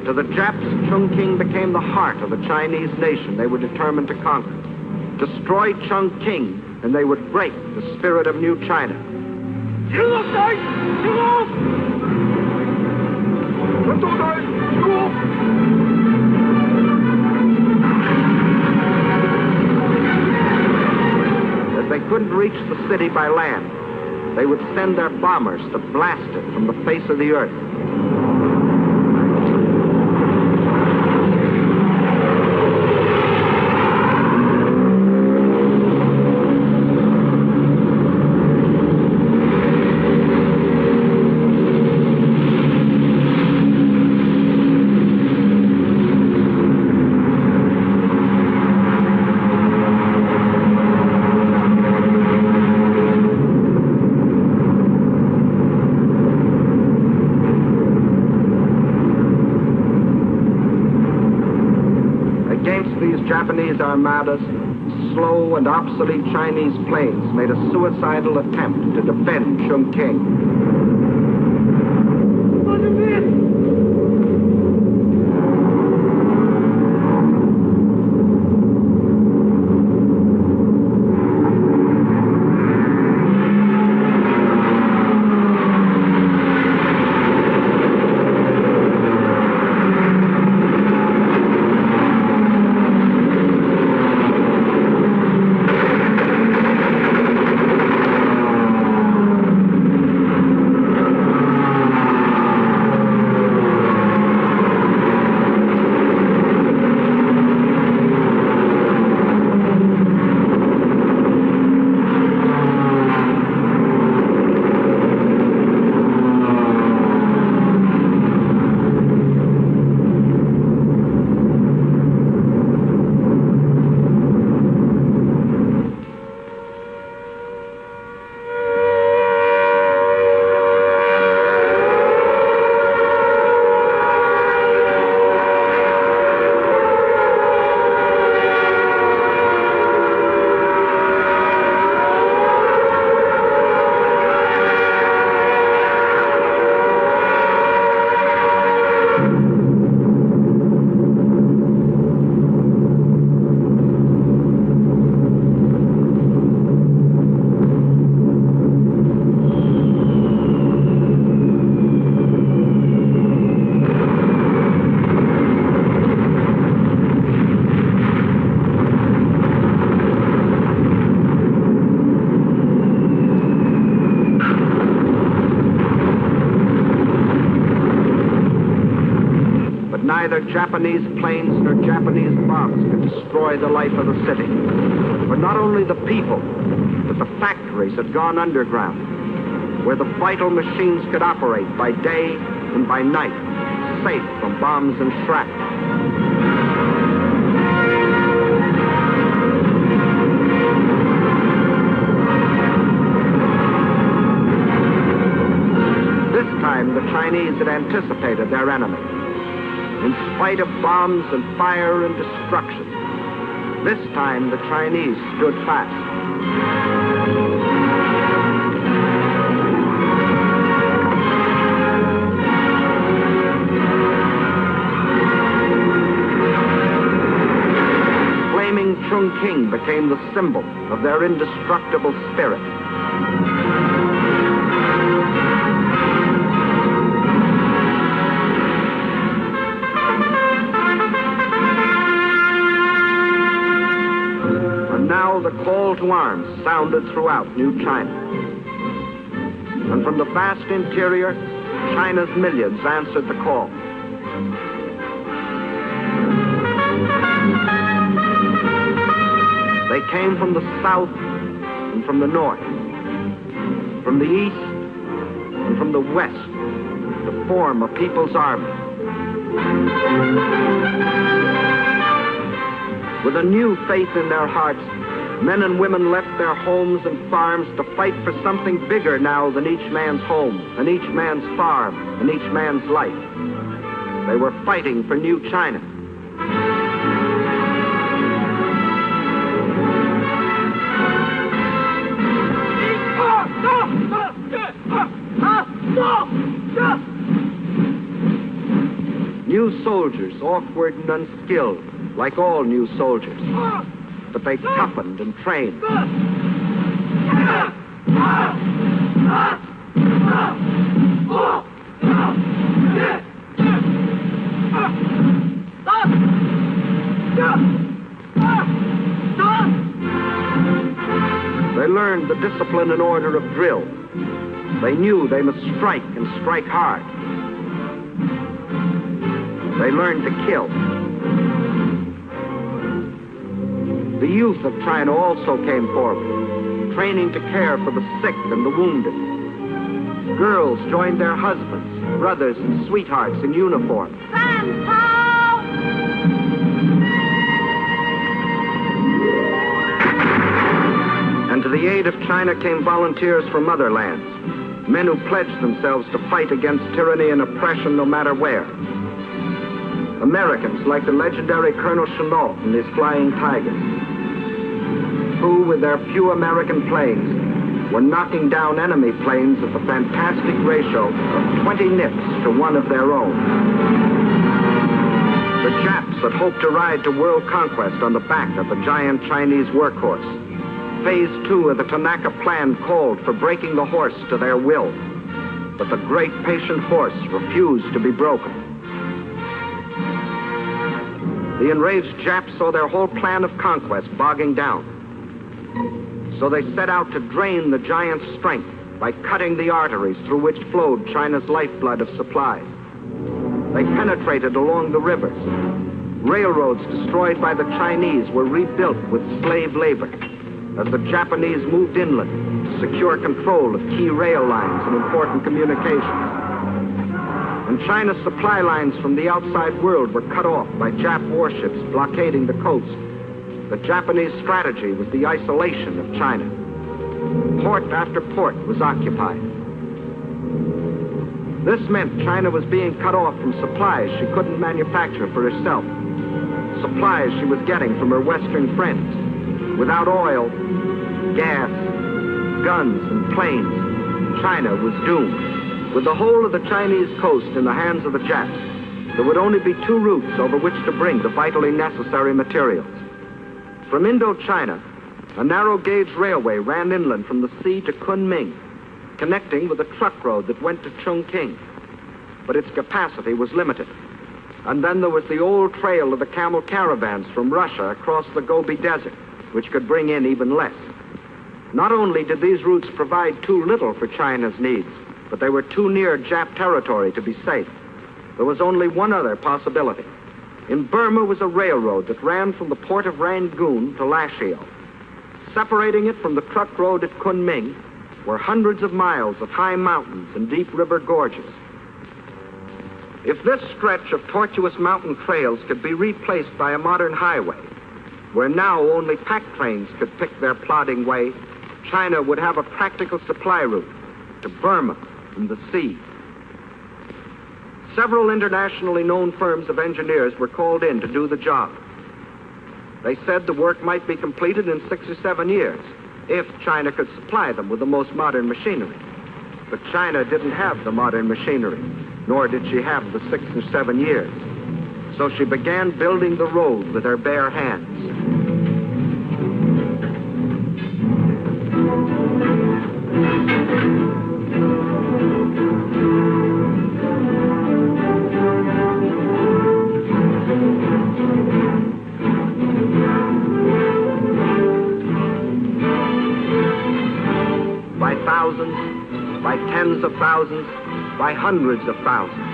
To the Japs, Chongqing became the heart of the Chinese nation they were determined to conquer. Destroy Chongqing, and they would break the spirit of New China. As they couldn't reach the city by land, they would send their bombers to blast it from the face of the earth. Japanese armadas, slow and obsolete Chinese planes made a suicidal attempt to defend Chongqing. Neither Japanese planes nor Japanese bombs could destroy the life of the city. For not only the people, but the factories had gone underground, where the vital machines could operate by day and by night, safe from bombs and shrapnel. This time, the Chinese had anticipated their enemy. In spite of bombs and fire and destruction, this time the Chinese stood fast. Flaming Chongqing became the symbol of their indestructible spirit. Now the call to arms sounded throughout New China. And from the vast interior, China's millions answered the call. They came from the south and from the north, from the east and from the west, to form a people's army. With a new faith in their hearts, men and women left their homes and farms to fight for something bigger now than each man's home, and each man's farm, and each man's life. They were fighting for New China. New soldiers, awkward and unskilled, like all new soldiers. But they toughened and trained. They learned the discipline and order of drill. They knew they must strike and strike hard. They learned to kill. The youth of China also came forward, training to care for the sick and the wounded. Girls joined their husbands, brothers, and sweethearts in uniform. And to the aid of China came volunteers from other lands, men who pledged themselves to fight against tyranny and oppression no matter where. Americans like the legendary Colonel Chenault and his Flying Tigers, who, with their few American planes, were knocking down enemy planes at the fantastic ratio of 20 nips to one of their own. The Japs had hoped to ride to world conquest on the back of the giant Chinese workhorse. Phase 2 of the Tanaka Plan called for breaking the horse to their will. But the great patient horse refused to be broken. The enraged Japs saw their whole plan of conquest bogging down. So they set out to drain the giant's strength by cutting the arteries through which flowed China's lifeblood of supplies. They penetrated along the rivers. Railroads destroyed by the Chinese were rebuilt with slave labor as the Japanese moved inland to secure control of key rail lines and important communications. And China's supply lines from the outside world were cut off by Jap warships blockading the coast. The Japanese strategy was the isolation of China. Port after port was occupied. This meant China was being cut off from supplies she couldn't manufacture for herself. Supplies she was getting from her Western friends. Without oil, gas, guns, and planes, China was doomed. With the whole of the Chinese coast in the hands of the Japs, there would only be two routes over which to bring the vitally necessary materials. From Indochina, a narrow-gauge railway ran inland from the sea to Kunming, connecting with a truck road that went to Chongqing. But its capacity was limited. And then there was the old trail of the camel caravans from Russia across the Gobi Desert, which could bring in even less. Not only did these routes provide too little for China's needs, but they were too near Jap territory to be safe. There was only one other possibility. In Burma was a railroad that ran from the port of Rangoon to Lashio. Separating it from the truck road at Kunming were hundreds of miles of high mountains and deep river gorges. If this stretch of tortuous mountain trails could be replaced by a modern highway, where now only pack trains could pick their plodding way, China would have a practical supply route to Burma from the sea. Several internationally known firms of engineers were called in to do the job. They said the work might be completed in 6 or 7 years, if China could supply them with the most modern machinery. But China didn't have the modern machinery, nor did she have the 6 or 7 years. So she began building the road with her bare hands. By thousands, by tens of thousands, by hundreds of thousands.